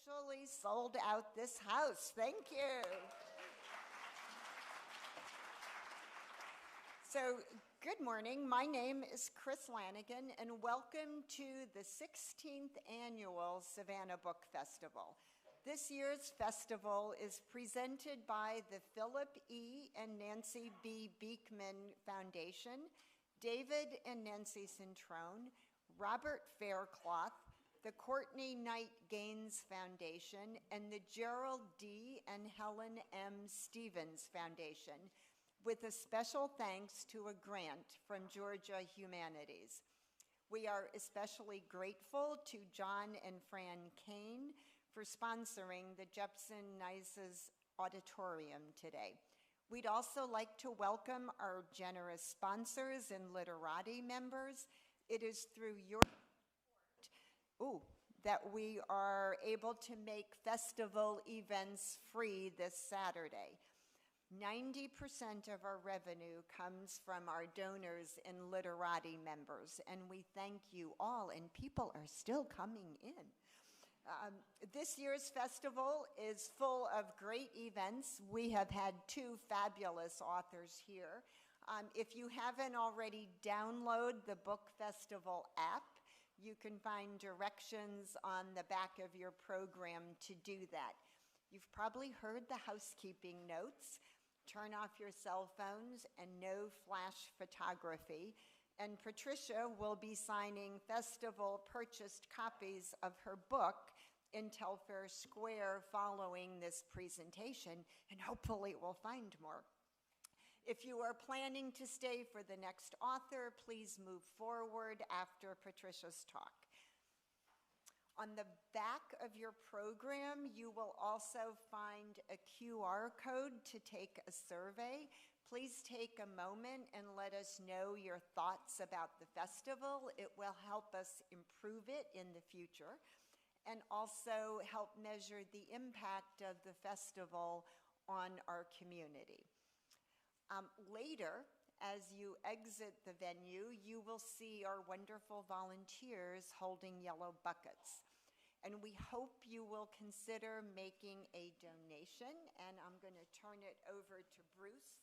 officially sold out this house. Thank you. So, good morning. My name is Chris Lanigan, and welcome to the 16th Annual Savannah Book Festival. This year's festival is presented by the Philip E. and Nancy B. Beekman Foundation, David and Nancy Centrone, Robert Faircloth, the Courtney Knight Gaines Foundation, and the Gerald D. and Helen M. Stevens Foundation, with a special thanks to a grant from Georgia Humanities. We are especially grateful to John and Fran Kane for sponsoring the Jepson Nice's auditorium today. We'd also like to welcome our generous sponsors and literati members. It is through your support that we are able to make festival events free this Saturday. 90% of our revenue comes from our donors and literati members, and we thank you all, and people are still coming in. This year's festival is full of great events. We have had two fabulous authors here. If you haven't already downloaded the Book Festival app, you can find directions on the back of your program to do that. You've probably heard the housekeeping notes. Turn off your cell phones and no flash photography. And Patricia will be signing festival purchased copies of her book in Telfair Square following this presentation, and hopefully we'll find more. If you are planning to stay for the next author, please move forward after Patricia's talk. On the back of your program, you will also find a QR code to take a survey. Please take a moment and let us know your thoughts about the festival. It will help us improve it in the future and also help measure the impact of the festival on our community. Later, as you exit the venue, you will see our wonderful volunteers holding yellow buckets. And we hope you will consider making a donation, and I'm going to turn it over to Bruce.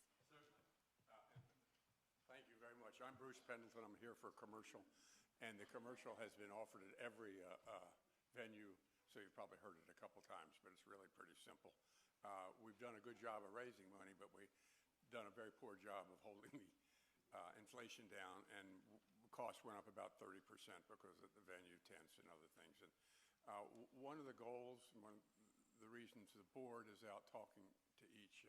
Thank you very much. I'm Bruce Pendleton. I'm here for a commercial, and the commercial has been offered at every venue, so you've probably heard it a couple times, but it's really pretty simple. We've done a good job of raising money, but we've done a very poor job of holding the inflation down, and costs went up about 30% because of the venue tents and other things. And one of the goals, and one of the reasons the board is out talking to each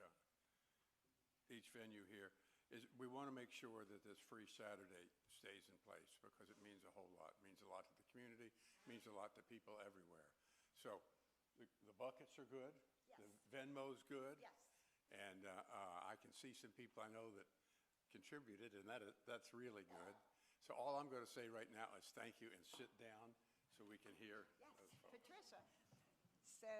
venue here, is we want to make sure that this free Saturday stays in place because it means a whole lot. It means a lot to the community. It means a lot to people everywhere. So the buckets are good. Yes. The Venmo's good. Yes. And I can see some people I know that contributed, and that's really good. So all I'm going to say right now is thank you and sit down so we can hear. Yes, Patricia. So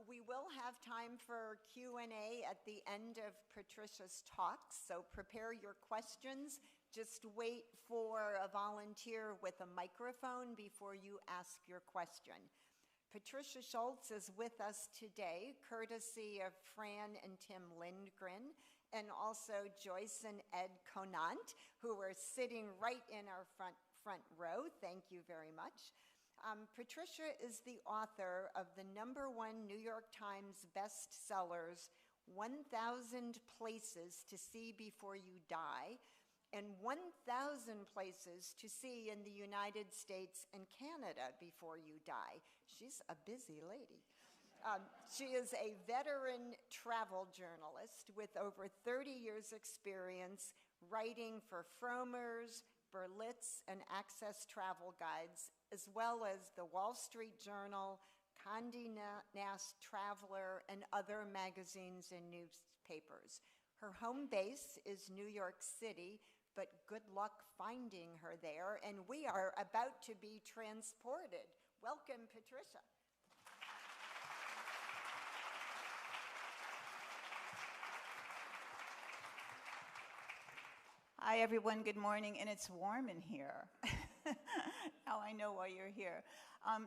we will have time for Q&A at the end of Patricia's talk, so prepare your questions. Just wait for a volunteer with a microphone before you ask your question. Patricia Schultz is with us today, courtesy of Fran and Tim Lindgren, and also Joyce and Ed Conant, who are sitting right in our front row. Thank you very much. Patricia is the author of the #1 New York Times bestsellers, 1,000 Places to See Before You Die, and 1,000 Places to See in the United States and Canada Before You Die. She's a busy lady. She is a veteran travel journalist with over 30 years' experience writing for Frommer's, Berlitz, and Access Travel Guides, as well as the Wall Street Journal, Condé Nast Traveler, and other magazines and newspapers. Her home base is New York City, but good luck finding her there, and we are about to be transported. Welcome, Patricia. Hi, everyone. Good morning, and it's warm in here. Now I know why you're here.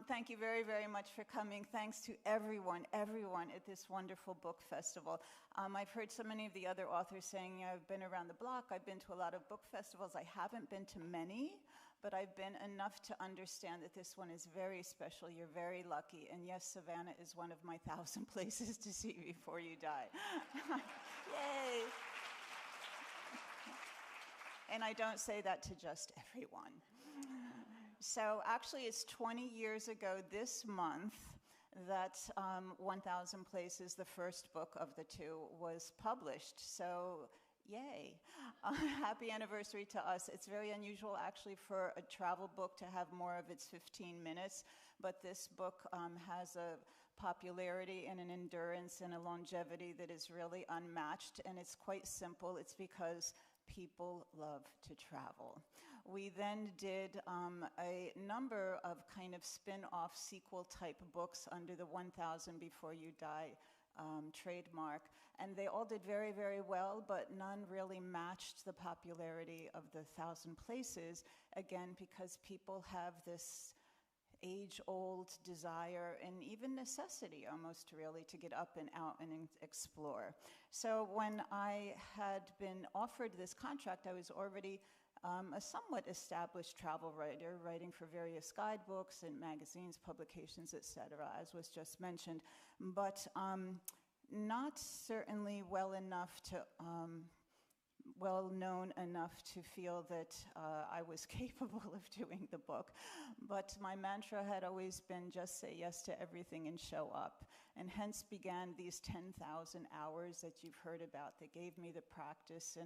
Thank you very, very much for coming. Thanks to everyone at this wonderful book festival. I've heard so many of the other authors saying, I've been around the block, I've been to a lot of book festivals. I haven't been to many, but I've been enough to understand that this one is very special. You're very lucky. And yes, Savannah is one of my 1,000 places to see before you die. Yay! And I don't say that to just everyone. So actually, it's 20 years ago this month that 1,000 Places, the first book of the two, was published. So yay. Happy anniversary to us. It's very unusual, actually, for a travel book to have more of its 15 minutes, but this book has a popularity and an endurance and a longevity that is really unmatched, and it's quite simple. It's because people love to travel. We then did a number of kind of spin-off sequel-type books under the 1,000 Before You Die trademark, and they all did very, very well, but none really matched the popularity of the 1,000 Places, again, because people have this age-old desire and even necessity almost really to get up and out and explore. So when I had been offered this contract, I was already a somewhat established travel writer, writing for various guidebooks and magazines, publications, etc., as was just mentioned, but not certainly well known enough to feel that I was capable of doing the book. But my mantra had always been just say yes to everything and show up. And hence began these 10,000 hours that you've heard about that gave me the practice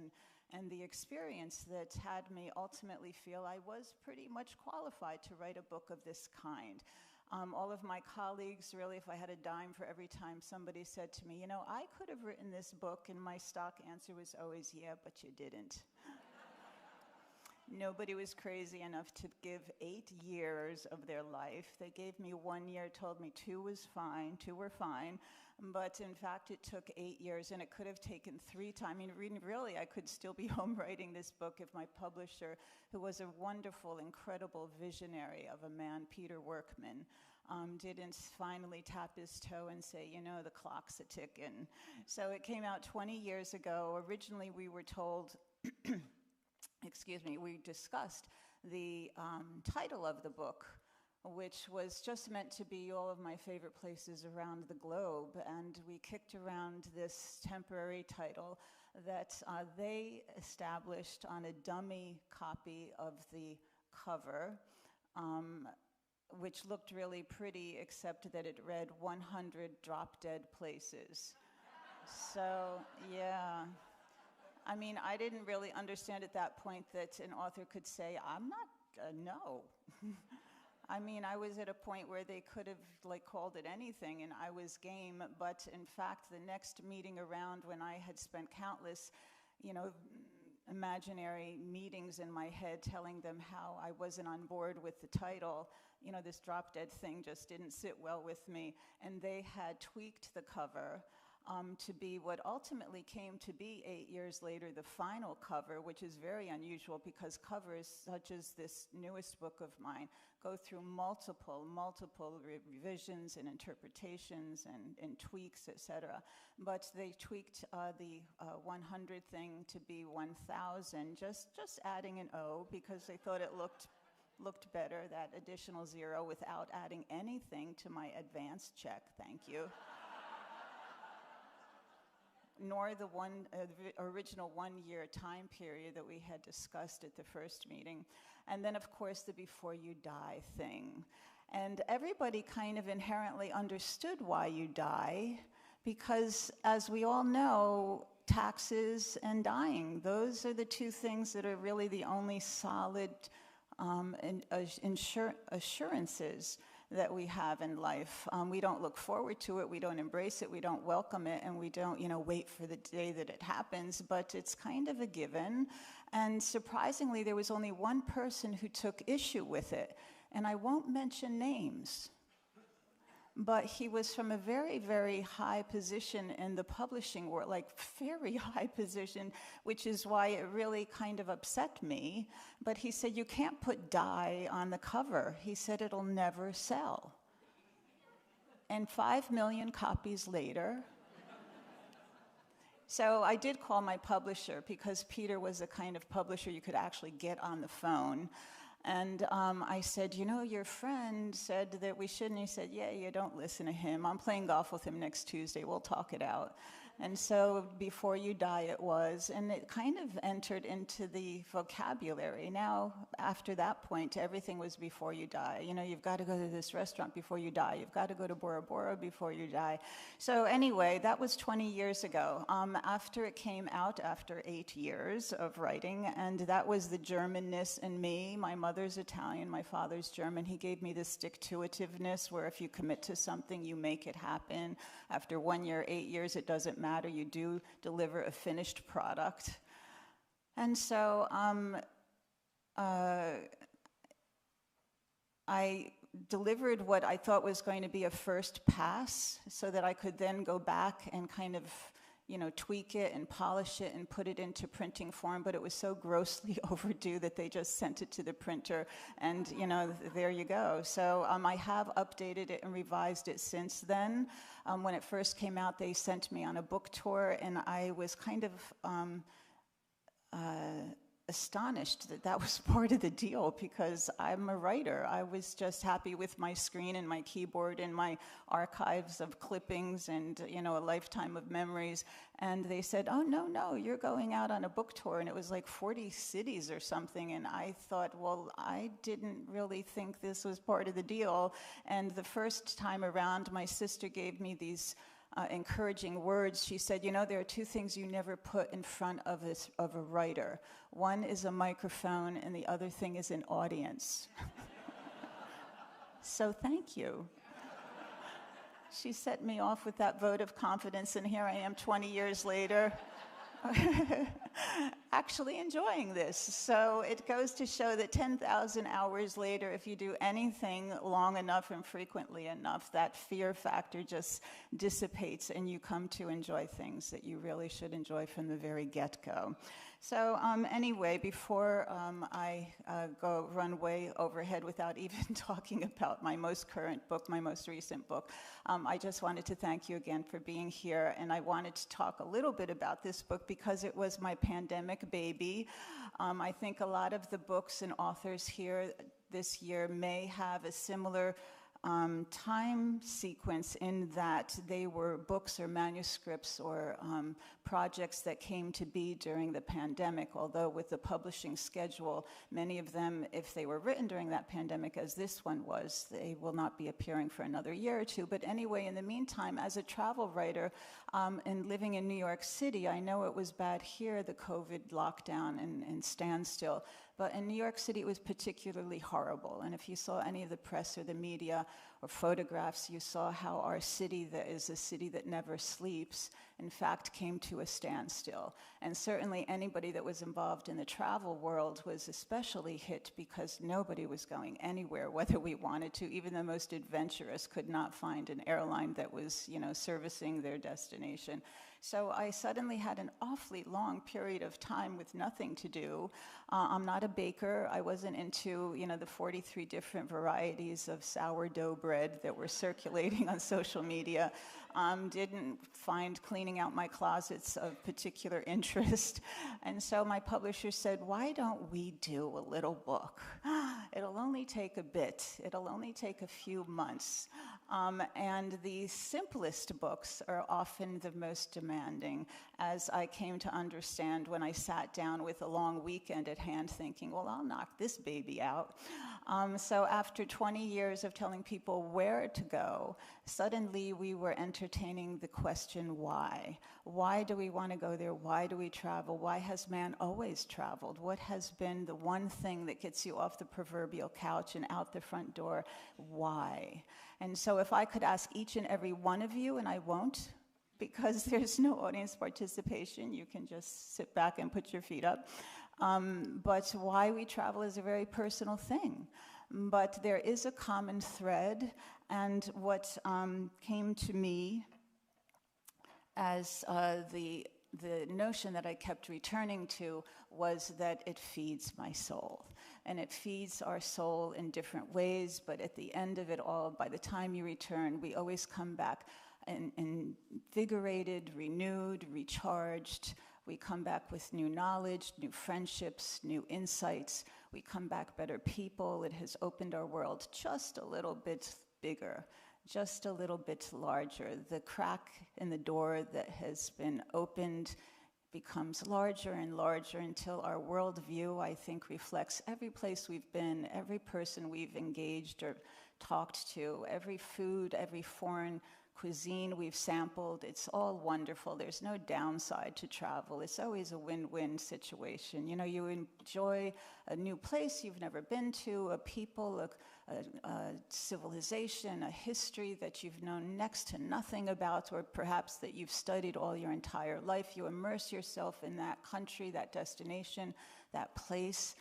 and the experience that had me ultimately feel I was pretty much qualified to write a book of this kind. All of my colleagues, really, if I had a dime for every time somebody said to me, you know, I could have written this book, and my stock answer was always, yeah, but you didn't. Nobody was crazy enough to give 8 years of their life. They gave me 1 year, told me 2 was fine, 2 were fine, but in fact it took 8 years, and it could have taken 3 times. I mean, really, I could still be home writing this book if my publisher, who was a wonderful, incredible visionary of a man, Peter Workman, didn't finally tap his toe and say, you know, the clock's a-ticking. So it came out 20 years ago. Originally, we were told, excuse me, we discussed the title of the book, which was just meant to be all of my favorite places around the globe, and we kicked around this temporary title that they established on a dummy copy of the cover, which looked really pretty, except that it read 100 drop-dead places. So, yeah. I mean, I didn't really understand at that point that an author could say, I'm not, no. I mean, I was at a point where they could have called it anything, and I was game, but in fact, the next meeting around, when I had spent countless, imaginary meetings in my head telling them how I wasn't on board with the title, this drop-dead thing just didn't sit well with me, and they had tweaked the cover to be what ultimately came to be 8 years later, the final cover, which is very unusual because covers such as this newest book of mine go through multiple revisions and interpretations and tweaks, etc. But they tweaked the 100 thing to be 1,000, just adding an O because they thought it looked better, that additional 0, without adding anything to my advance check. Thank you. Nor the original 1 year time period that we had discussed at the first meeting. And then, of course, the before you die thing. And everybody kind of inherently understood why you die, because as we all know, taxes and dying, those are the two things that are really the only solid assurances that we have in life. We don't look forward to it, we don't embrace it, we don't welcome it, and we don't, wait for the day that it happens, but it's kind of a given. And surprisingly, there was only one person who took issue with it, and I won't mention names. but he was from a very, very high position in the publishing world, like very high position, which is why it really kind of upset me. But he said, you can't put die on the cover. He said, it'll never sell. And 5 million copies later. So I did call my publisher, because Peter was the kind of publisher you could actually get on the phone. And I said, you know, your friend said that we shouldn't. He said, yeah, you don't listen to him. I'm playing golf with him next Tuesday. We'll talk it out. And so Before You Die it was, and it kind of entered into the vocabulary. Now, after that point, everything was before you die. You know, you've got to go to this restaurant before you die. You've got to go to Bora Bora before you die. So anyway, that was 20 years ago. After it came out, after 8 years of writing, and that was the Germanness in me. My mother's Italian, my father's German. He gave me this stick-to-itiveness, where if you commit to something, you make it happen. After 1 year, 8 years, it doesn't matter. You do deliver a finished product. And so I delivered what I thought was going to be a first pass, so that I could then go back and kind of, you know, tweak it and polish it and put it into printing form. But it was so grossly overdue that they just sent it to the printer, and, you know, there you go. So I have updated it and revised it since then. When it first came out, they sent me on a book tour, and I was kind of astonished that that was part of the deal, because I'm a writer. I was just happy with my screen and my keyboard and my archives of clippings and, you know, a lifetime of memories. And they said, oh, no, you're going out on a book tour. And it was like 40 cities or something. And I thought, well, I didn't really think this was part of the deal. And the first time around, my sister gave me these encouraging words. She said, you know, there are two things you never put in front of a writer. One is a microphone, and the other thing is an audience. So thank you. She set me off with that vote of confidence, and here I am 20 years later, actually enjoying this. So it goes to show that 10,000 hours later, if you do anything long enough and frequently enough, that fear factor just dissipates, and you come to enjoy things that you really should enjoy from the very get-go. So anyway, before I go run way overhead without even talking about my most current book, my most recent book, I just wanted to thank you again for being here. And I wanted to talk a little bit about this book because it was my pandemic baby. I think a lot of the books and authors here this year may have a similar time sequence, in that they were books or manuscripts or projects that came to be during the pandemic, although with the publishing schedule, many of them, if they were written during that pandemic, as this one was, they will not be appearing for another year or two. But anyway, in the meantime, as a travel writer and living in New York City, I know it was bad here, the COVID lockdown and standstill, but in New York City, it was particularly horrible. And if you saw any of the press or the media or photographs, you saw how our city, that is a city that never sleeps, in fact, came to a standstill. And certainly anybody that was involved in the travel world was especially hit, because nobody was going anywhere, whether we wanted to. Even the most adventurous could not find an airline that was, you know, servicing their destination. So I suddenly had an awfully long period of time with nothing to do. I'm not a baker. I wasn't into, you know, the 43 different varieties of sourdough bread that were circulating on social media. Didn't find cleaning out my closets of particular interest. And so my publisher said, why don't we do a little book? It'll only take a bit. It'll only take a few months. And the simplest books are often the most demanding, as I came to understand when I sat down with a long weekend at hand thinking, well, I'll knock this baby out. So after 20 years of telling people where to go, suddenly we were entertaining the question, why? Why do we want to go there? Why do we travel? Why has man always traveled? What has been the one thing that gets you off the proverbial couch and out the front door? Why? And so if I could ask each and every one of you, and I won't, because there's no audience participation, you can just sit back and put your feet up. But why we travel is a very personal thing. but there is a common thread, and what came to me as the notion that I kept returning to was that it feeds my soul. And it feeds our soul in different ways, but at the end of it all, by the time you return, we always come back invigorated, renewed, recharged. We come back with new knowledge, new friendships, new insights. We come back better people. It has opened our world just a little bit bigger, just a little bit larger. The crack in the door that has been opened becomes larger and larger until our worldview, I think, reflects every place we've been, every person we've engaged or talked to, every food, every foreign cuisine we've sampled. It's all wonderful. There's no downside to travel. It's always a win-win situation. You know, you enjoy a new place you've never been to, a people, a civilization, a history that you've known next to nothing about, or perhaps that you've studied all your entire life. You immerse yourself in that country, that destination, that place.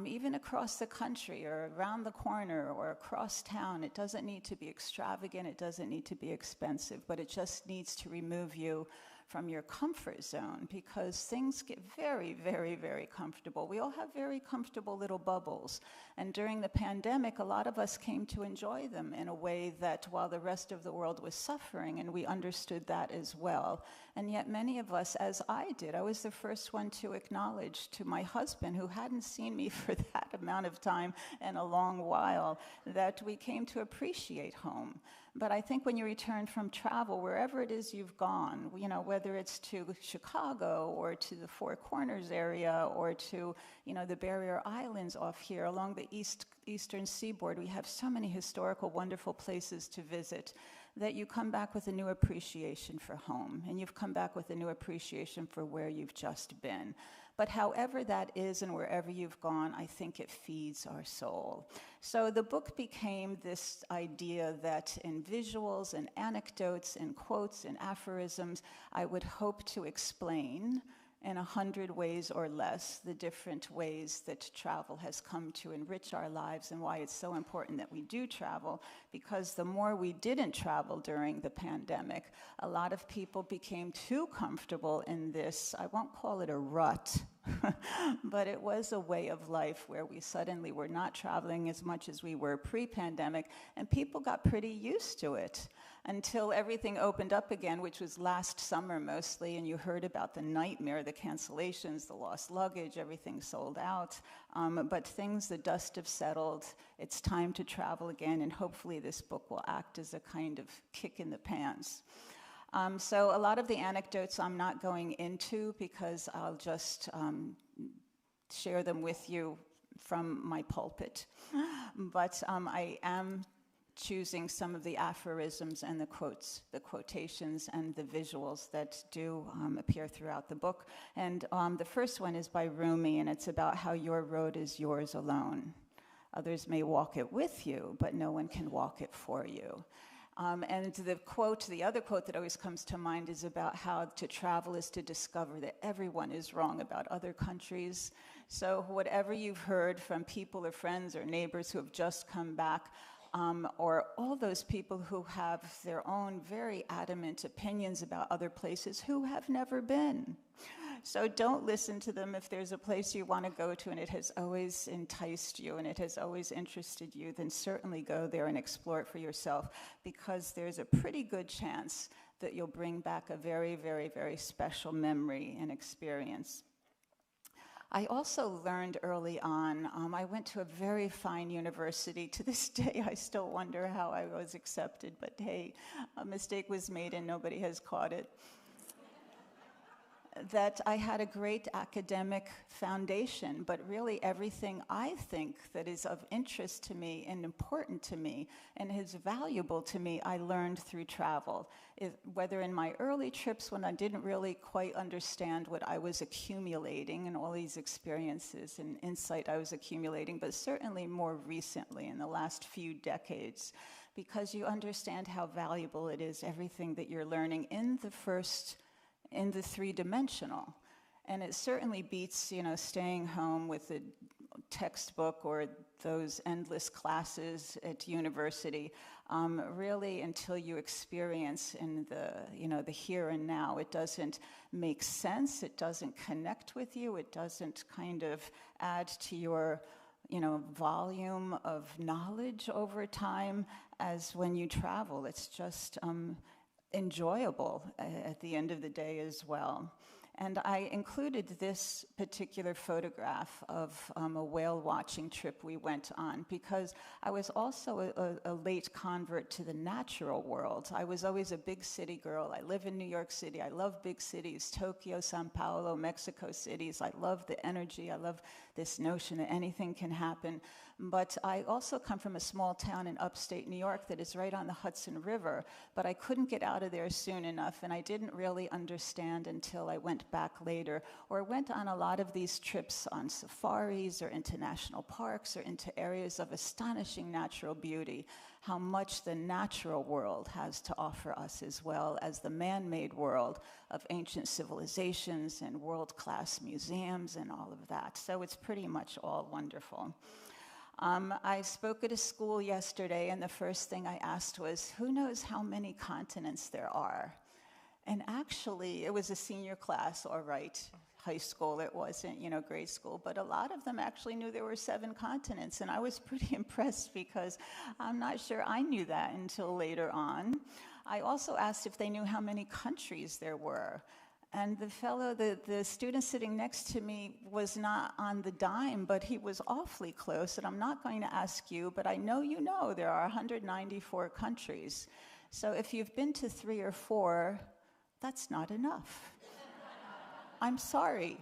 Even across the country or around the corner or across town. It doesn't need to be extravagant, it doesn't need to be expensive, but it just needs to remove you from your comfort zone, because things get very, very, very comfortable. We all have very comfortable little bubbles, and during the pandemic, a lot of us came to enjoy them in a way that while the rest of the world was suffering, and we understood that as well. And yet many of us, as I did, I was the first one to acknowledge to my husband, who hadn't seen me for that amount of time in a long while, that we came to appreciate home. But I think when you return from travel, wherever it is you've gone, you know, whether it's to Chicago or to the Four Corners area or to, you know, the Barrier Islands off here along the eastern seaboard, we have so many historical, wonderful places to visit that you come back with a new appreciation for home, and you've come back with a new appreciation for where you've just been. But however that is and wherever you've gone, I think it feeds our soul. So the book became this idea that in visuals and anecdotes and quotes and aphorisms, I would hope to explain in 100 ways or less the different ways that travel has come to enrich our lives, and why it's so important that we do travel, because the more we didn't travel during the pandemic, a lot of people became too comfortable in this, I won't call it a rut, but it was a way of life where we suddenly were not traveling as much as we were pre-pandemic, and people got pretty used to it until everything opened up again, which was last summer mostly, and you heard about the nightmare, the cancellations, the lost luggage, everything sold out. But the dust have settled. It's time to travel again, and hopefully this book will act as a kind of kick in the pants. So a lot of the anecdotes I'm not going into, because I'll just share them with you from my pulpit. But I am choosing some of the aphorisms and the quotes, the quotations and the visuals that do appear throughout the book. And the first one is by Rumi, and it's about how your road is yours alone. Others may walk it with you, but no one can walk it for you. And the other quote that always comes to mind is about how to travel is to discover that everyone is wrong about other countries. So whatever you've heard from people or friends or neighbors who have just come back, or all those people who have their own very adamant opinions about other places who have never been. So don't listen to them. If there's a place you want to go to and it has always enticed you and it has always interested you, then certainly go there and explore it for yourself, because there's a pretty good chance that you'll bring back a very, very, very special memory and experience. I also learned early on, I went to a very fine university. To this day, I still wonder how I was accepted, but hey, a mistake was made and nobody has caught it. That I had a great academic foundation, but really everything I think that is of interest to me and important to me and is valuable to me, I learned through travel. Whether in my early trips when I didn't really quite understand what I was accumulating and all these experiences and insight I was accumulating, but certainly more recently in the last few decades, because you understand how valuable it is, everything that you're learning in the three-dimensional. And it certainly beats, staying home with textbook or those endless classes at university. Really, until you experience in the here and now, it doesn't make sense. It doesn't connect with you. It doesn't kind of add to your volume of knowledge over time as when you travel. It's just enjoyable at the end of the day as well. And I included this particular photograph of a whale watching trip we went on because I was also a late convert to the natural world. I was always a big city girl. I live in New York City. I love big cities, Tokyo, Sao Paulo, Mexico cities. I love the energy. I love this notion that anything can happen. But I also come from a small town in upstate New York that is right on the Hudson River, but I couldn't get out of there soon enough, and I didn't really understand until I went back later, or went on a lot of these trips on safaris or into national parks or into areas of astonishing natural beauty, how much the natural world has to offer us as well as the man-made world of ancient civilizations and world-class museums and all of that. So it's pretty much all wonderful. I spoke at a school yesterday, and the first thing I asked was, who knows how many continents there are? And actually, it was a senior class, all right, high school, it wasn't, grade school, but a lot of them actually knew there were 7 continents, and I was pretty impressed because I'm not sure I knew that until later on. I also asked if they knew how many countries there were. And the student sitting next to me was not on the dime, but he was awfully close. And I'm not going to ask you, but I know you know there are 194 countries. So if you've been to 3 or 4, that's not enough. I'm sorry.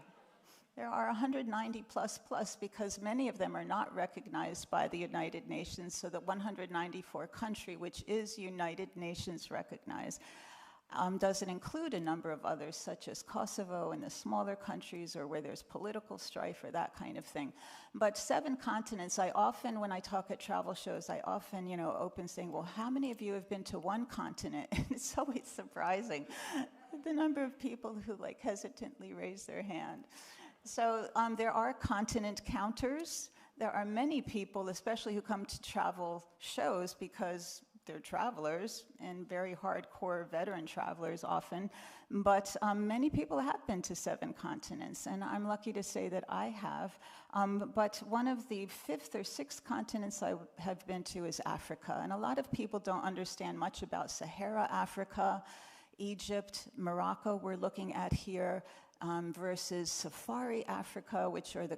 There are 190 plus because many of them are not recognized by the United Nations. So the 194 country, which is United Nations recognized, doesn't include a number of others, such as Kosovo and the smaller countries, or where there's political strife or that kind of thing. But 7 continents, I often, when I talk at travel shows, I often, open saying, well, how many of you have been to one continent? And it's always surprising, the number of people who hesitantly raise their hand. So there are continent counters. There are many people, especially who come to travel shows because they're travelers and very hardcore veteran travelers often, but many people have been to 7 continents, and I'm lucky to say that I have. But one of the 5th or 6th continents I have been to is Africa, and a lot of people don't understand much about Sahara Africa, Egypt, Morocco we're looking at here, versus Safari Africa, which are the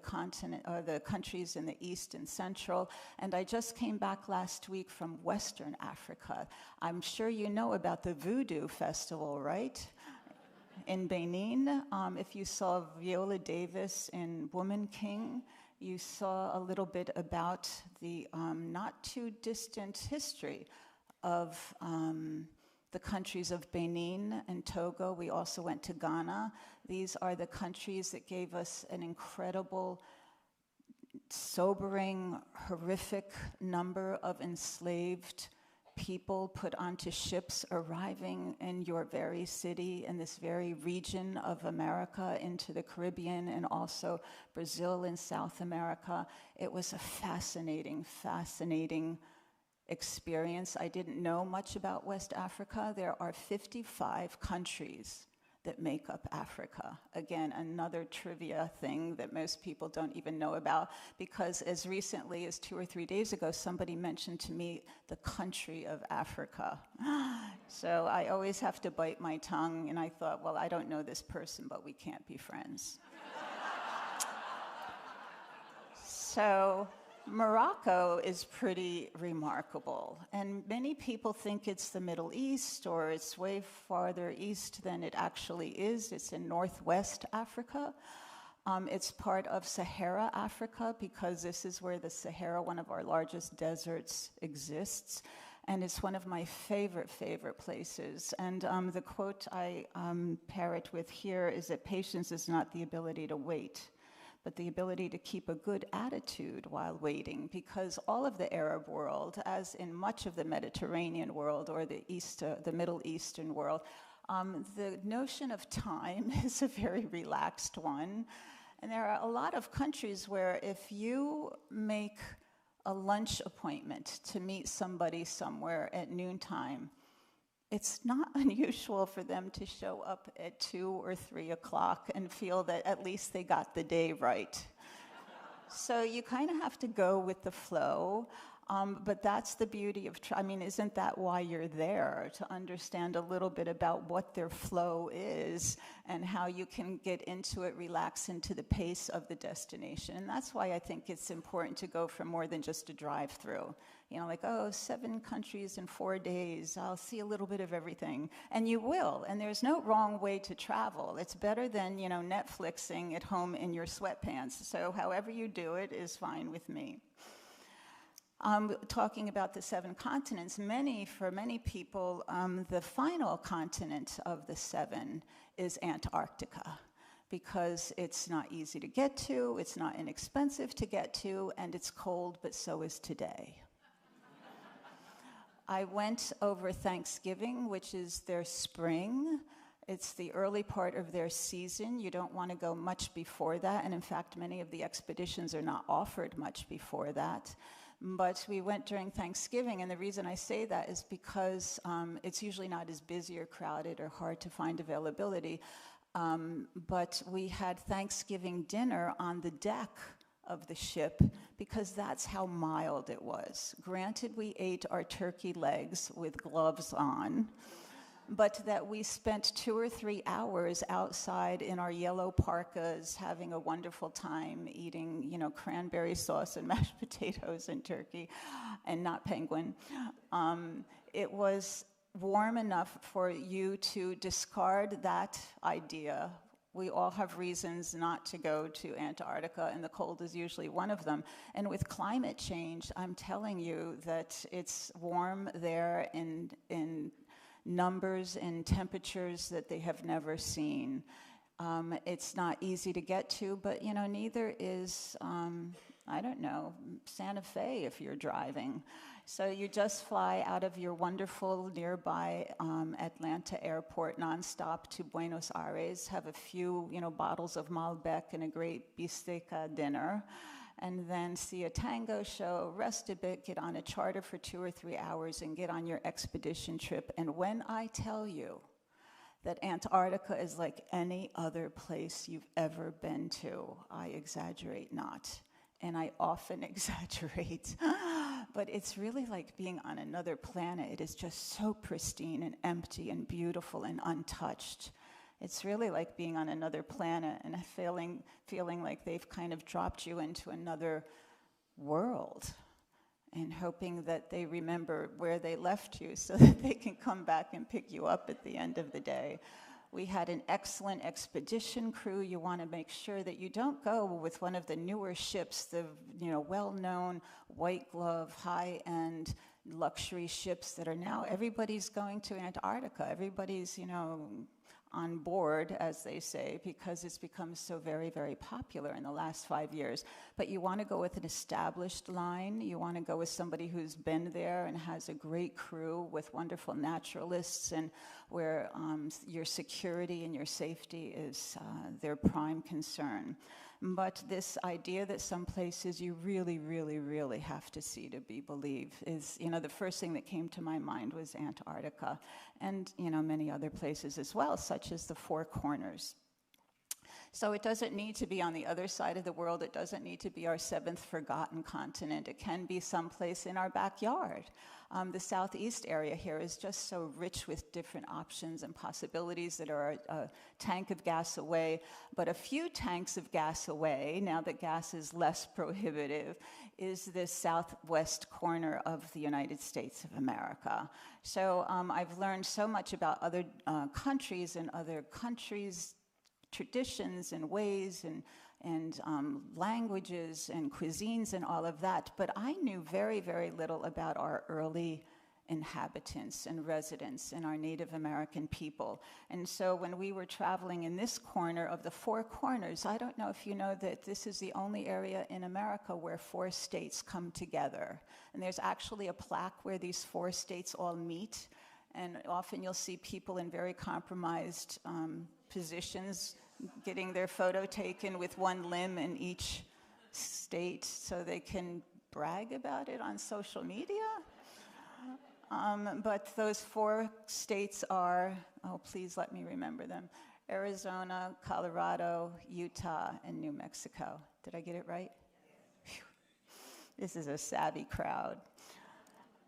countries in the East and Central. And I just came back last week from Western Africa. I'm sure you know about the Voodoo Festival, right? In Benin, if you saw Viola Davis in Woman King, you saw a little bit about the not too distant history of the countries of Benin and Togo. We also went to Ghana. These are the countries that gave us an incredible, sobering, horrific number of enslaved people put onto ships arriving in your very city, in this very region of America, into the Caribbean and also Brazil and South America. It was a fascinating, fascinating experience. I didn't know much about West Africa. There are 55 countries that make up Africa. Again, another trivia thing that most people don't even know about, because as recently as 2 or 3 days ago, somebody mentioned to me the country of Africa. So I always have to bite my tongue, and I thought, well, I don't know this person, but we can't be friends. So Morocco is pretty remarkable, and many people think it's the Middle East or it's way farther east than it actually is. It's in Northwest Africa. It's part of Sahara Africa because this is where the Sahara, one of our largest deserts, exists. And it's one of my favorite places. And the quote I parrot with here is that patience is not the ability to wait, but the ability to keep a good attitude while waiting, because all of the Arab world, as in much of the Mediterranean world or the Middle Eastern world, the notion of time is a very relaxed one. And there are a lot of countries where if you make a lunch appointment to meet somebody somewhere at noontime, it's not unusual for them to show up at 2 or 3 o'clock and feel that at least they got the day right. So you kind of have to go with the flow. But that's the beauty of, isn't that why you're there? To understand a little bit about what their flow is and how you can get into it, relax into the pace of the destination. And that's why I think it's important to go for more than just a drive-through. 7 countries in 4 days, I'll see a little bit of everything. And you will, and there's no wrong way to travel. It's better than, Netflixing at home in your sweatpants. So however you do it is fine with me. Talking about the 7 continents, for many people, the final continent of the 7 is Antarctica, because it's not easy to get to, it's not inexpensive to get to, and it's cold, but so is today. I went over Thanksgiving, which is their spring. It's the early part of their season. You don't want to go much before that, and in fact, many of the expeditions are not offered much before that. But we went during Thanksgiving, and the reason I say that is because it's usually not as busy or crowded or hard to find availability. But we had Thanksgiving dinner on the deck of the ship because that's how mild it was. Granted, we ate our turkey legs with gloves on, but that we spent 2 or 3 hours outside in our yellow parkas having a wonderful time eating, cranberry sauce and mashed potatoes and turkey and not penguin. It was warm enough for you to discard that idea. We all have reasons not to go to Antarctica, and the cold is usually one of them. And with climate change, I'm telling you that it's warm there in numbers and temperatures that they have never seen. It's not easy to get to, but neither is, Santa Fe if you're driving. So you just fly out of your wonderful nearby Atlanta airport nonstop to Buenos Aires, have a few, bottles of Malbec and a great bisteca dinner, and then see a tango show, rest a bit, get on a charter for 2 or 3 hours, and get on your expedition trip. And when I tell you that Antarctica is like any other place you've ever been to, I exaggerate not. And I often exaggerate. But it's really like being on another planet. It is just so pristine and empty and beautiful and untouched. It's really like being on another planet and feeling like they've kind of dropped you into another world and hoping that they remember where they left you so that they can come back and pick you up at the end of the day. We had an excellent expedition crew. You want to make sure that you don't go with one of the newer ships, the well-known white glove, high-end luxury ships that are now, everybody's going to Antarctica. Everybody's, on board, as they say, because it's become so very, very popular in the last 5 years. But you want to go with an established line. You want to go with somebody who's been there and has a great crew with wonderful naturalists, and where your security and your safety is their prime concern. But this idea that some places you really, really, really have to see to be believed is, the first thing that came to my mind was Antarctica, and, many other places as well, such as the Four Corners. So it doesn't need to be on the other side of the world. It doesn't need to be our 7th forgotten continent. It can be someplace in our backyard. The southeast area here is just so rich with different options and possibilities that are a tank of gas away. But a few tanks of gas away, now that gas is less prohibitive, is the southwest corner of the United States of America. So I've learned so much about other countries and other countries' traditions and ways and languages and cuisines and all of that, but I knew very, very little about our early inhabitants and residents and our Native American people. And so when we were traveling in this corner of the Four Corners, I don't know if you know that this is the only area in America where 4 states come together. And there's actually a plaque where these 4 states all meet, and often you'll see people in very compromised positions getting their photo taken with one limb in each state so they can brag about it on social media. But those 4 states are, oh, please let me remember them: Arizona, Colorado, Utah, and New Mexico. Did I get it right? Phew. This is a savvy crowd.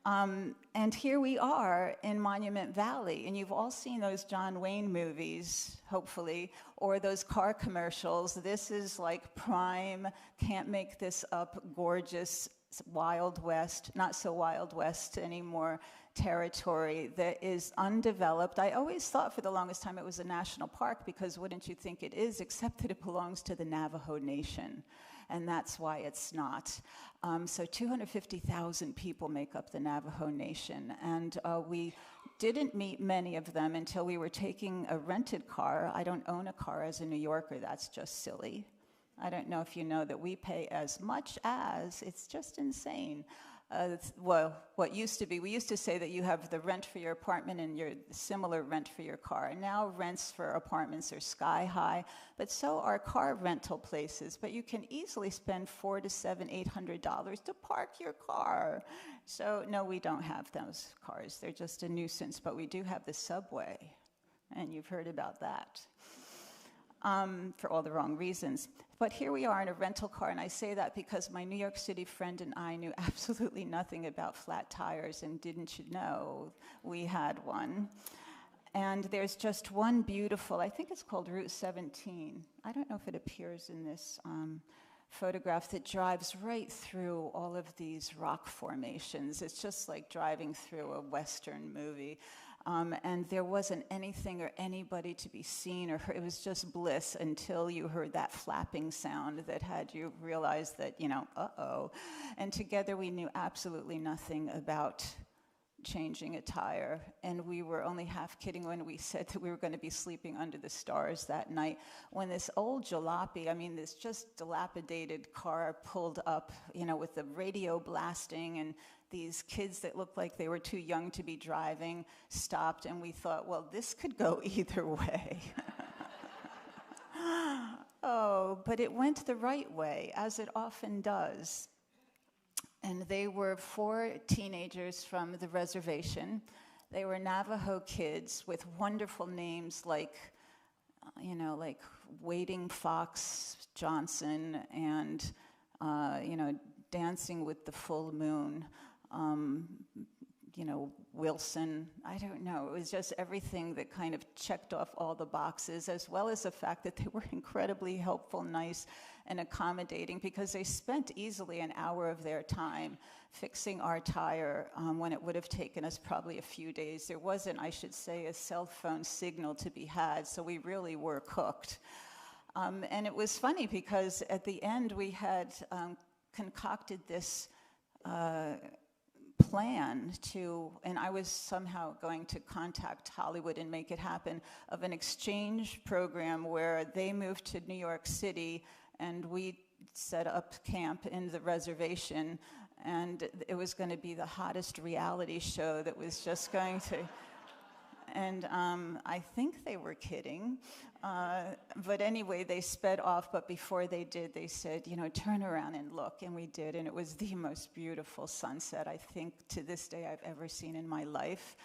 And here we are in Monument Valley, and you've all seen those John Wayne movies, hopefully, or those car commercials. This is like prime, can't make this up, gorgeous, Wild West, not so Wild West anymore, territory that is undeveloped. I always thought for the longest time it was a national park, because wouldn't you think it is, except that it belongs to the Navajo Nation. And that's why it's not. So 250,000 people make up the Navajo Nation, and we didn't meet many of them until we were taking a rented car. I don't own a car as a New Yorker, that's just silly. I don't know if you know that we pay as much as, it's just insane. Well, what used to be, we used to say that you have the rent for your apartment and your similar rent for your car. And now rents for apartments are sky high, but so are car rental places. But you can easily spend $400 to $700, $800 to park your car. So no, we don't have those cars. They're just a nuisance, but we do have the subway, and you've heard about that. For all the wrong reasons. But here we are in a rental car, and I say that because my New York City friend and I knew absolutely nothing about flat tires, and didn't you know we had one. And there's just one beautiful, I think it's called Route 17. I don't know if it appears in this photograph, that drives right through all of these rock formations. It's just like driving through a Western movie. And there wasn't anything or anybody to be seen or heard. It was just bliss until you heard that flapping sound that had you realize that, you know, uh-oh. And together we knew absolutely nothing about changing a tire. And we were only half kidding when we said that we were going to be sleeping under the stars that night, when this old jalopy, I mean, this just dilapidated car pulled up, you know, with the radio blasting, and these kids that looked like they were too young to be driving stopped, and we thought, well, this could go either way. Oh, but it went the right way, as it often does. And they were 4 teenagers from the reservation. They were Navajo kids with wonderful names like, you know, like Wading Fox Johnson and, you know, Dancing with the Full Moon. You know, Wilson, I don't know. It was just everything that kind of checked off all the boxes, as well as the fact that they were incredibly helpful, nice, and accommodating, because they spent easily an hour of their time fixing our tire when it would have taken us probably a few days. There wasn't, I should say, a cell phone signal to be had, so we really were cooked. And it was funny because at the end we had concocted this plan to, and I was somehow going to contact Hollywood and make it happen, of an exchange program where they moved to New York City and we set up camp in the reservation, and it was going to be the hottest reality show that was just going to, and I think they were kidding. But anyway, they sped off, but before they did, they said, you know, turn around and look, and we did, and it was the most beautiful sunset I think to this day I've ever seen in my life.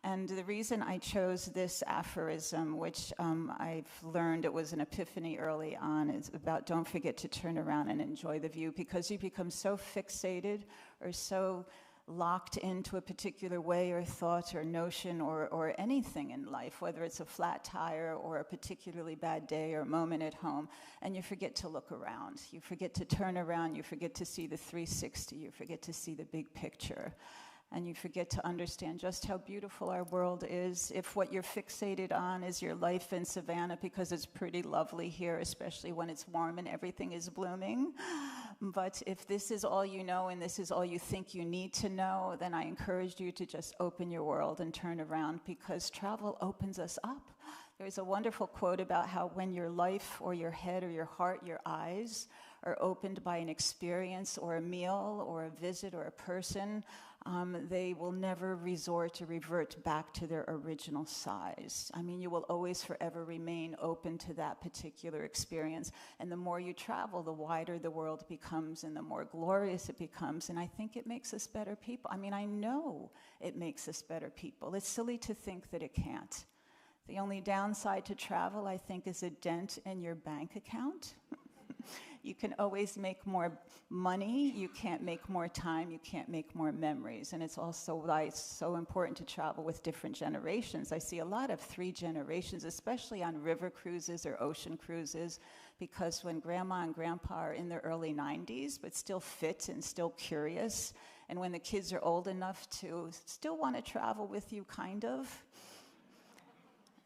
And the reason I chose this aphorism, which I've learned it was an epiphany early on, is about don't forget to turn around and enjoy the view, because you become so fixated or so locked into a particular way or thought or notion or anything in life, whether it's a flat tire or a particularly bad day or moment at home, and you forget to look around. You forget to turn around. You forget to see the 360. You forget to see the big picture. And you forget to understand just how beautiful our world is. If what you're fixated on is your life in Savannah, because it's pretty lovely here, especially when it's warm and everything is blooming. But if this is all you know and this is all you think you need to know, then I encourage you to just open your world and turn around, because travel opens us up. There's a wonderful quote about how when your life or your head or your heart, your eyes are opened by an experience or a meal or a visit or a person, they will never resort or revert back to their original size. I mean, you will always forever remain open to that particular experience. And the more you travel, the wider the world becomes and the more glorious it becomes. And I think it makes us better people. I mean, I know it makes us better people. It's silly to think that it can't. The only downside to travel, I think, is a dent in your bank account. You can always make more money, you can't make more time, you can't make more memories. And it's also why it's so important to travel with different generations. I see a lot of 3 generations, especially on river cruises or ocean cruises, because when grandma and grandpa are in their early 90s, but still fit and still curious, and when the kids are old enough to still want to travel with you, kind of,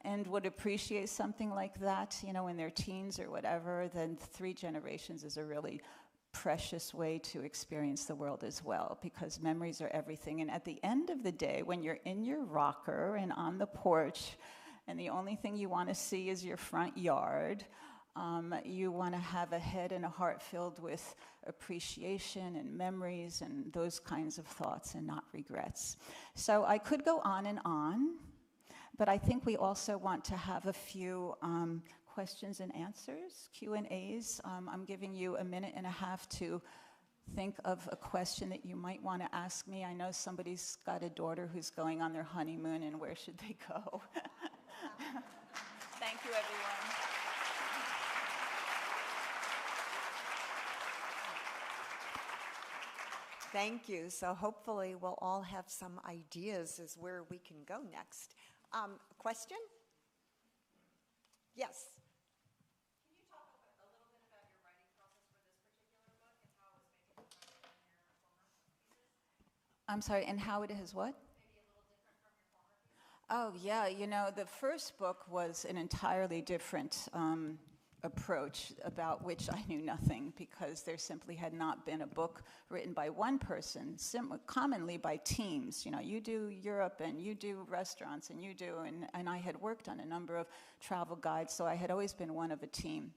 and would appreciate something like that, you know, in their teens or whatever, then 3 generations is a really precious way to experience the world as well, because memories are everything. And at the end of the day, when you're in your rocker and on the porch, and the only thing you want to see is your front yard, you want to have a head and a heart filled with appreciation and memories and those kinds of thoughts and not regrets. So I could go on, but I think we also want to have a few questions and answers, Q&As. I'm giving you a minute and a half to think of a question that you might want to ask me. I know somebody's got a daughter who's going on their honeymoon, and where should they go? Thank you, everyone. Thank you. So hopefully we'll all have some ideas as where we can go next. Question? Yes. Can you talk a little bit about your writing process for this particular book and how it was maybe different from your former pieces? I'm sorry, and how it is what? Maybe a little different from your former pieces? Oh, yeah, you know, the first book was an entirely different approach about which I knew nothing, because there simply had not been a book written by one person, commonly by teams. You know, you do Europe and you do restaurants and you do, and I had worked on a number of travel guides, so I had always been one of a team.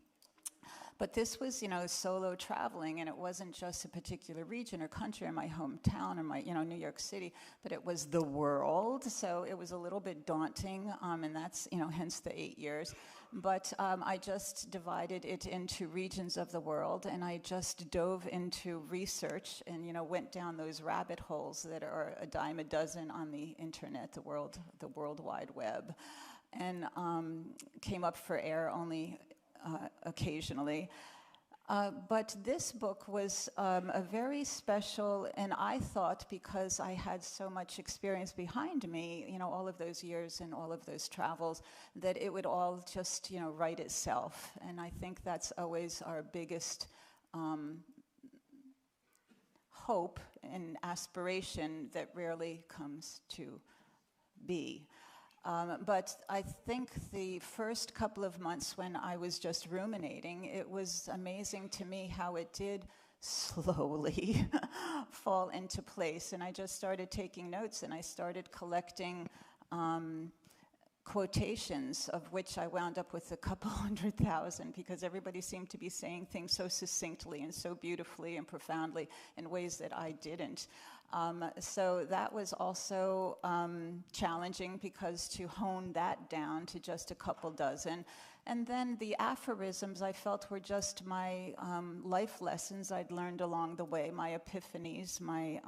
But this was, you know, solo traveling, and it wasn't just a particular region or country or my hometown or my, you know, New York City, but it was the world. So it was a little bit daunting, and that's, you know, hence the 8 years. But I just divided it into regions of the world, and I just dove into research and, you know, went down those rabbit holes that are a dime a dozen on the internet, the World Wide Web, and came up for air only occasionally. But this book was a very special, and I thought, because I had so much experience behind me, you know, all of those years and all of those travels, that it would all just, you know, write itself. And I think that's always our biggest hope and aspiration that rarely comes to be. But I think the first couple of months when I was just ruminating, it was amazing to me how it did slowly fall into place. And I just started taking notes, and I started collecting quotations, of which I wound up with a couple 100,000, because everybody seemed to be saying things so succinctly and so beautifully and profoundly in ways that I didn't. So that was also challenging, because to hone that down to just a couple dozen. And then the aphorisms I felt were just my life lessons I'd learned along the way, my epiphanies, my,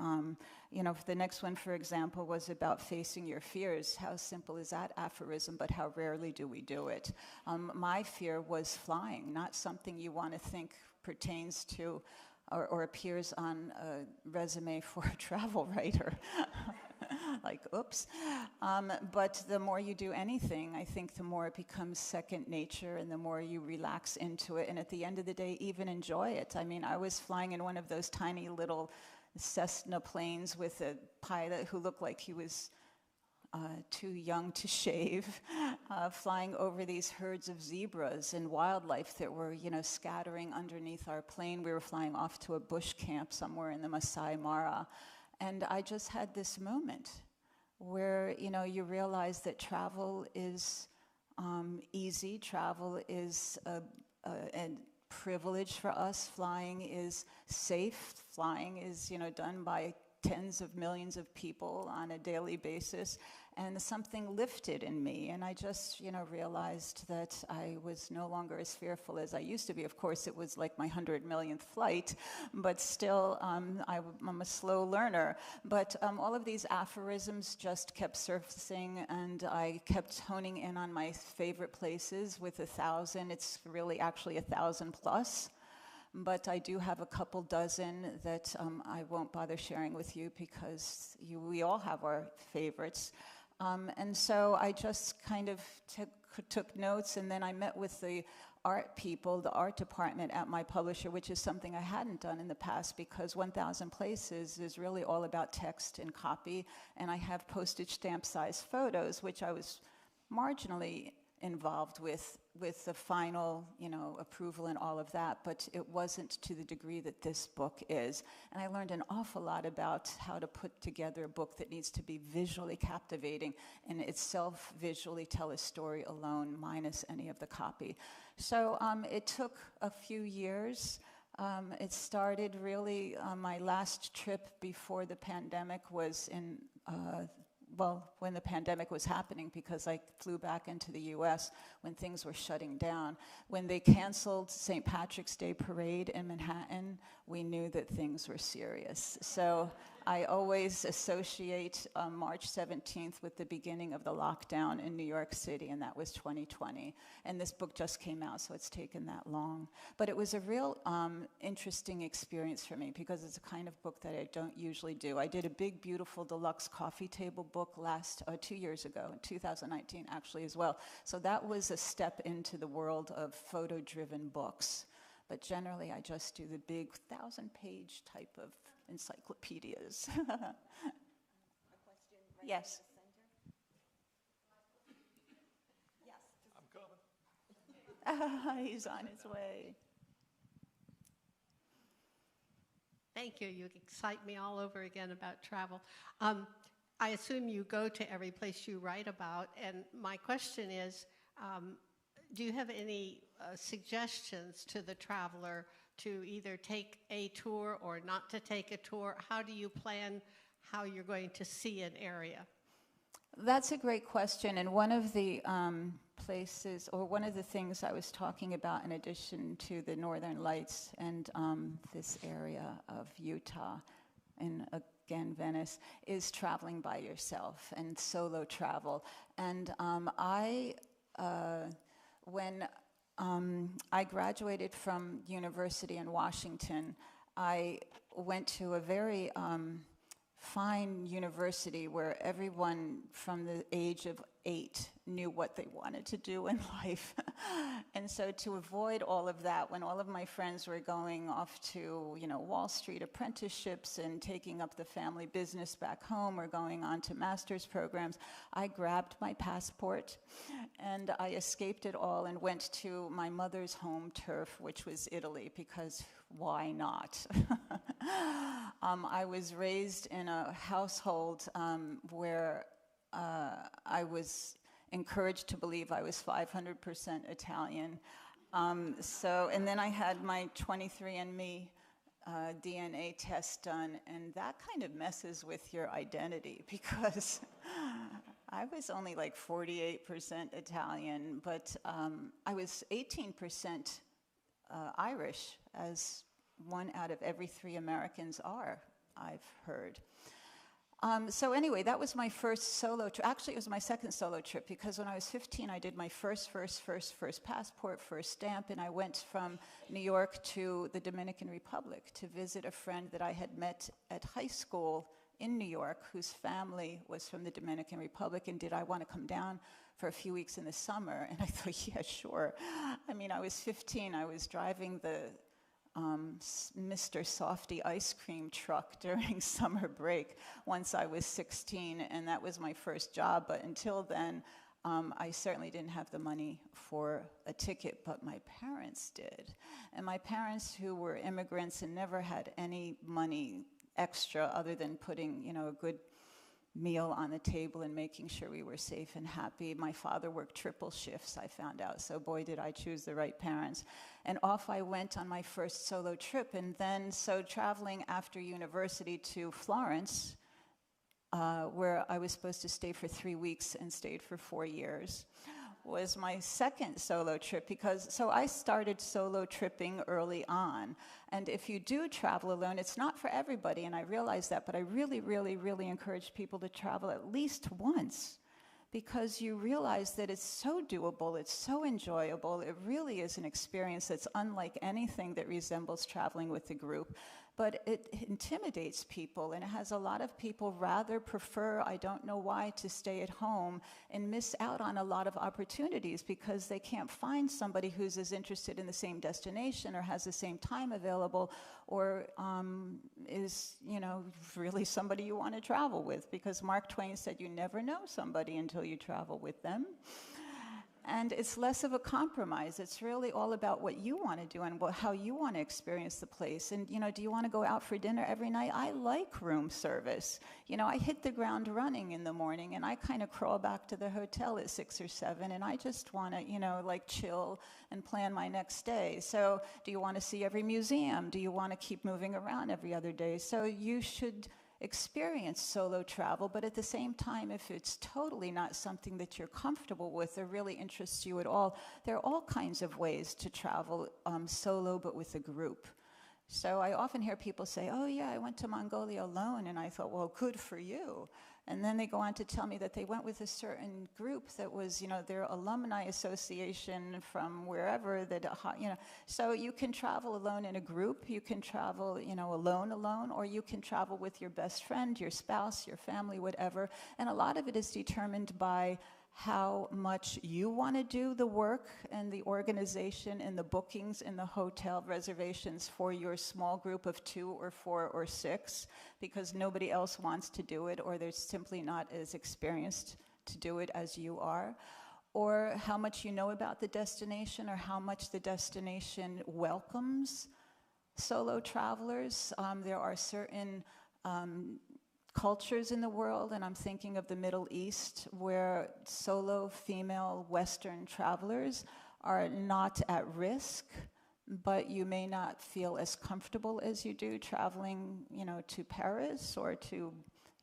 you know, the next one, for example, was about facing your fears. How simple is that aphorism, but how rarely do we do it? My fear was flying, not something you want to think pertains to or appears on a resume for a travel writer. Like, oops. But the more you do anything, I think the more it becomes second nature, and the more you relax into it, and at the end of the day, even enjoy it. I mean, I was flying in one of those tiny little Cessna planes with a pilot who looked like he was too young to shave, flying over these herds of zebras and wildlife that were, you know, scattering underneath our plane. We were flying off to a bush camp somewhere in the Masai Mara. And I just had this moment where, you know, you realize that travel is easy, travel is privilege for us. Flying is safe. Flying is, done by tens of millions of people on a daily basis. And something lifted in me, and I just, realized that I was no longer as fearful as I used to be. Of course, it was like my 100 millionth flight, but still, I'm a slow learner. But all of these aphorisms just kept surfacing, and I kept honing in on my favorite places with 1,000. It's really actually 1,000 plus. But I do have a couple dozen that I won't bother sharing with you because we all have our favorites. And so I just kind of took notes, and then I met with the art people, the art department at my publisher, which is something I hadn't done in the past because 1,000 Places is really all about text and copy, and I have postage stamp size photos, which I was marginally involved with the final, approval and all of that, but it wasn't to the degree that this book is. And I learned an awful lot about how to put together a book that needs to be visually captivating and itself visually tell a story alone, minus any of the copy. So it took a few years. It started really, my last trip before the pandemic was in when the pandemic was happening, because I flew back into the US when things were shutting down. When they canceled St. Patrick's Day parade in Manhattan, we knew that things were serious. So I always associate March 17th with the beginning of the lockdown in New York City, and that was 2020. And this book just came out, so it's taken that long. But it was a real interesting experience for me because it's a kind of book that I don't usually do. I did a big, beautiful deluxe coffee table book 2 years ago, in 2019 actually as well. So that was a step into the world of photo-driven books. But generally, I just do the big 1,000-page type of encyclopedias. A question right Yes. in the center. Yes. I'm coming. He's on his way. Thank you. You excite me all over again about travel. I assume you go to every place you write about, and my question is, do you have any suggestions to the traveler to either take a tour or not to take a tour? How do you plan how you're going to see an area? That's a great question, and one of the places, or one of the things I was talking about in addition to the Northern Lights and this area of Utah, and again Venice, is traveling by yourself and solo travel. And when I graduated from university in Washington, I went to a very fine university where everyone from the age of 8 knew what they wanted to do in life. And so to avoid all of that, when all of my friends were going off to, Wall Street apprenticeships and taking up the family business back home or going on to master's programs, I grabbed my passport and I escaped it all and went to my mother's home turf, which was Italy, because why not? I was raised in a household where I was encouraged to believe I was 500% Italian. And then I had my 23andMe DNA test done, and that kind of messes with your identity because I was only like 48% Italian, but I was 18% Irish, as 1 out of every 3 Americans are, I've heard. So anyway, that was my first solo trip. Actually, it was my second solo trip because when I was 15, I did my first passport, first stamp, and I went from New York to the Dominican Republic to visit a friend that I had met at high school in New York, whose family was from the Dominican Republic, and did I want to come down for a few weeks in the summer? And I thought, yeah, sure. I mean, I was 15. I was driving the Mr. Softy ice cream truck during summer break once I was 16, and that was my first job. But until then, I certainly didn't have the money for a ticket, but my parents did. And my parents, who were immigrants and never had any money extra other than putting, a good meal on the table and making sure we were safe and happy. My father worked triple shifts, I found out, so boy, did I choose the right parents. And off I went on my first solo trip, and then so traveling after university to Florence, where I was supposed to stay for 3 weeks and stayed for 4 years, was my second solo trip, because so I started solo tripping early on. And if you do travel alone, it's not for everybody, and I realize that, but I really, really, really encourage people to travel at least once, because you realize that it's so doable, it's so enjoyable, it really is an experience that's unlike anything that resembles traveling with a group. But it intimidates people, and it has a lot of people rather prefer, I don't know why, to stay at home and miss out on a lot of opportunities because they can't find somebody who's as interested in the same destination or has the same time available, or is, you know, really somebody you want to travel with, because Mark Twain said you never know somebody until you travel with them. And it's less of a compromise. It's really all about what you want to do and how you want to experience the place. And, you know, do you want to go out for dinner every night? I like room service. You know, I hit the ground running in the morning, and I kind of crawl back to the hotel at 6 or 7, and I just want to, you know, like chill and plan my next day. So do you want to see every museum? Do you want to keep moving around every other day? So you should experience solo travel, but at the same time, if it's totally not something that you're comfortable with or really interests you at all, there are all kinds of ways to travel solo, but with a group. So I often hear people say, oh yeah, I went to Mongolia alone, and I thought, well, good for you. And then they go on to tell me that they went with a certain group that was, you know, their alumni association from wherever that, you know. So you can travel alone in a group, you can travel, you know, alone, or you can travel with your best friend, your spouse, your family, whatever. And a lot of it is determined by how much you want to do the work and the organization and the bookings and the hotel reservations for your small group of 2 or 4 or 6, because nobody else wants to do it, or they're simply not as experienced to do it as you are, or how much you know about the destination, or how much the destination welcomes solo travelers. There are certain cultures in the world, and I'm thinking of the Middle East, where solo female Western travelers are not at risk, but you may not feel as comfortable as you do traveling, you know, to Paris or to,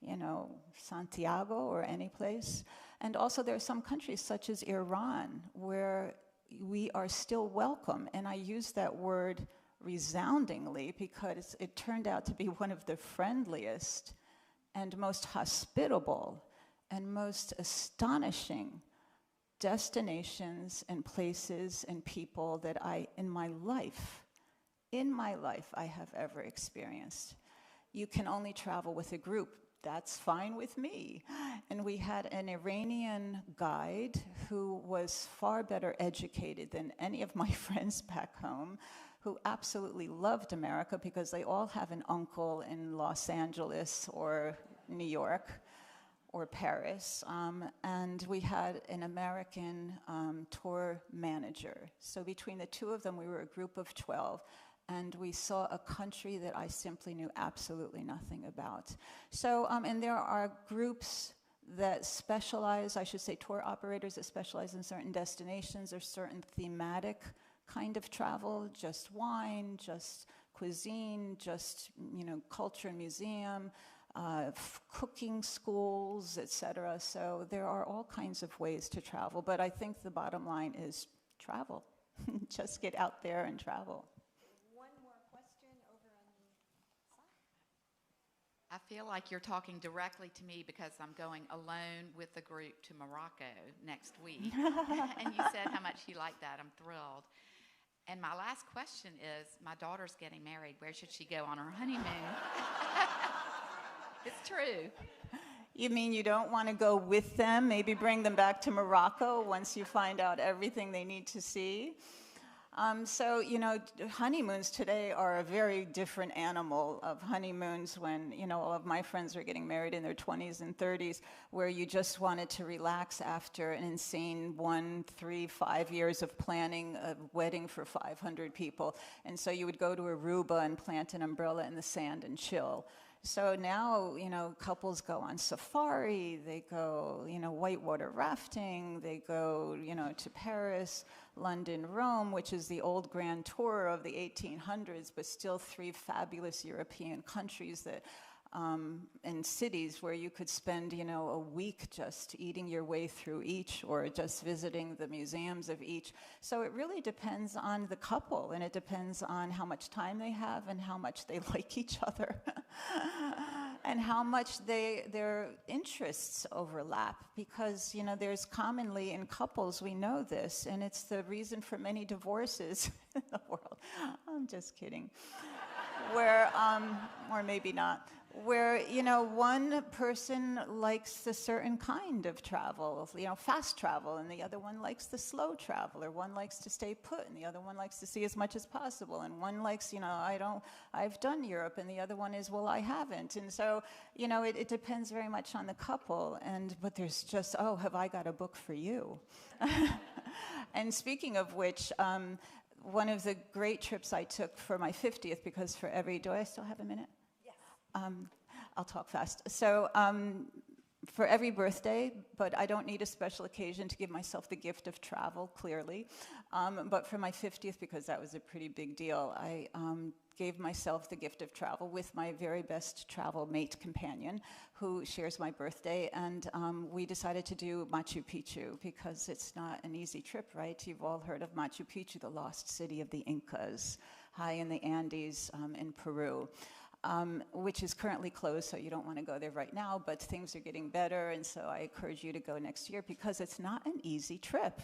you know, Santiago or any place. And also there are some countries such as Iran where we are still welcome, and I use that word resoundingly because it turned out to be one of the friendliest and most hospitable and most astonishing destinations and places and people that in my life, I have ever experienced. You can only travel with a group. That's fine with me. And we had an Iranian guide who was far better educated than any of my friends back home, who absolutely loved America because they all have an uncle in Los Angeles or New York or Paris. And we had an American tour manager. So between the two of them, we were a group of 12. And we saw a country that I simply knew absolutely nothing about. So, and there are groups that specialize, I should say tour operators that specialize in certain destinations or certain thematic kind of travel, just wine, just cuisine, just, you know, culture and museum, cooking schools, etc. So there are all kinds of ways to travel, but I think the bottom line is travel. Just get out there and travel. One more question over on the side. I feel like you're talking directly to me because I'm going alone with the group to Morocco next week. And you said how much you like that. I'm thrilled. And my last question is, my daughter's getting married. Where should she go on her honeymoon? It's true. You mean you don't want to go with them, maybe bring them back to Morocco once you find out everything they need to see? So, you know, honeymoons today are a very different animal of honeymoons when, you know, all of my friends are getting married in their 20s and 30s, where you just wanted to relax after an insane 1, 3, 5 years of planning a wedding for 500 people. And so you would go to Aruba and plant an umbrella in the sand and chill. So now, couples go on safari, they go, whitewater rafting, they go, to Paris, London, Rome, which is the old grand tour of the 1800s, but still 3 fabulous European countries that and cities where you could spend, a week just eating your way through each or just visiting the museums of each. So it really depends on the couple, and it depends on how much time they have and how much they like each other and how much their interests overlap. Because, there's commonly in couples, we know this, and it's the reason for many divorces in the world. I'm just kidding. Where, or maybe not, where, one person likes a certain kind of travel, fast travel, and the other one likes the slow travel, or one likes to stay put, and the other one likes to see as much as possible, and one likes, I've done Europe, and the other one is, well, I haven't. And so, it depends very much on the couple, but there's just, oh, have I got a book for you? And speaking of which, one of the great trips I took for my 50th, because do I still have a minute? Yes. I'll talk fast. So for every birthday, but I don't need a special occasion to give myself the gift of travel, clearly. But for my 50th, because that was a pretty big deal, I gave myself the gift of travel with my very best travel mate companion, who shares my birthday, and we decided to do Machu Picchu, because it's not an easy trip, right? You've all heard of Machu Picchu, the lost city of the Incas, high in the Andes in Peru. Which is currently closed, so you don't want to go there right now, but things are getting better, and so I encourage you to go next year, because it's not an easy trip.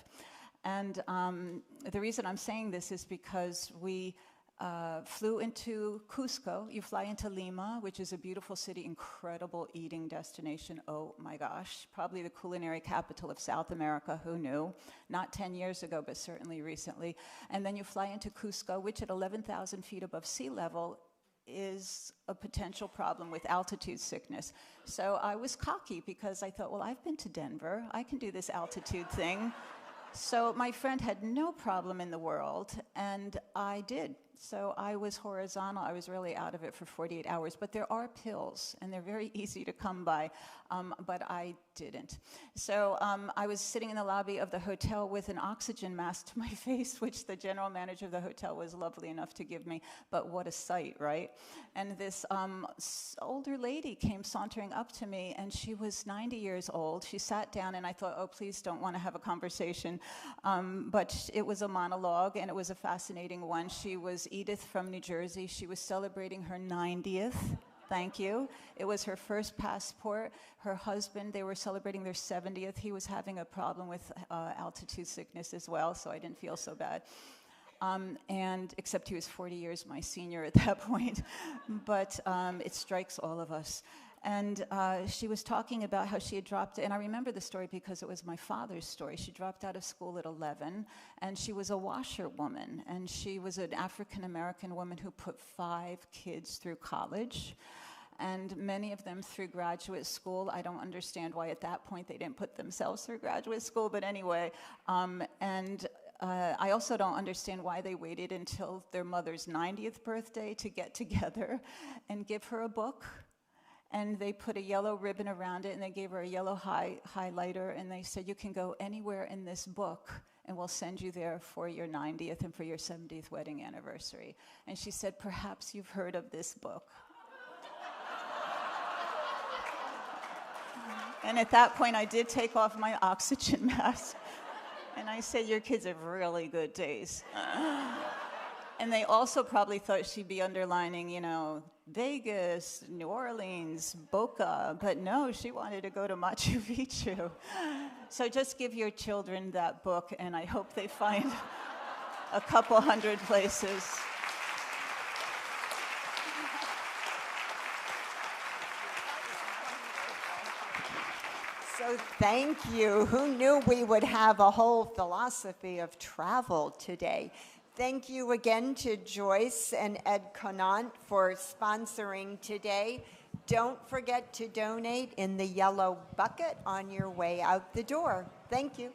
And the reason I'm saying this is because we flew into Cusco. You fly into Lima, which is a beautiful city, incredible eating destination. Oh my gosh, probably the culinary capital of South America, who knew? Not 10 years ago, but certainly recently. And then you fly into Cusco, which at 11,000 feet above sea level is a potential problem with altitude sickness. So I was cocky, because I thought, well, I've been to Denver. I can do this altitude thing. So my friend had no problem in the world, and I did. So I was horizontal. I was really out of it for 48 hours. But there are pills, and they're very easy to come by, but I didn't. So I was sitting in the lobby of the hotel with an oxygen mask to my face, which the general manager of the hotel was lovely enough to give me. But what a sight, right? And this older lady came sauntering up to me, and she was 90 years old. She sat down, and I thought, oh, please don't want to have a conversation. But it was a monologue, and it was a fascinating one. She was Edith from New Jersey. She was celebrating her 90th. Thank you. It was her first passport. Her husband, they were celebrating their 70th. He was having a problem with altitude sickness as well, so I didn't feel so bad. And except he was 40 years my senior at that point. But it strikes all of us. And she was talking about how she had dropped, and I remember the story because it was my father's story. She dropped out of school at 11, and she was a washerwoman, and she was an African-American woman who put 5 kids through college, and many of them through graduate school. I don't understand why at that point they didn't put themselves through graduate school, but anyway, I also don't understand why they waited until their mother's 90th birthday to get together and give her a book. And they put a yellow ribbon around it, and they gave her a yellow highlighter, and they said, you can go anywhere in this book, and we'll send you there for your 90th and for your 70th wedding anniversary. And she said, perhaps you've heard of this book. And at that point, I did take off my oxygen mask, and I said, your kids have really good days. And they also probably thought she'd be underlining, Vegas, New Orleans, Boca, but no, she wanted to go to Machu Picchu. So just give your children that book, and I hope they find a couple hundred places. So thank you. Who knew we would have a whole philosophy of travel today? Thank you again to Joyce and Ed Conant for sponsoring today. Don't forget to donate in the yellow bucket on your way out the door. Thank you.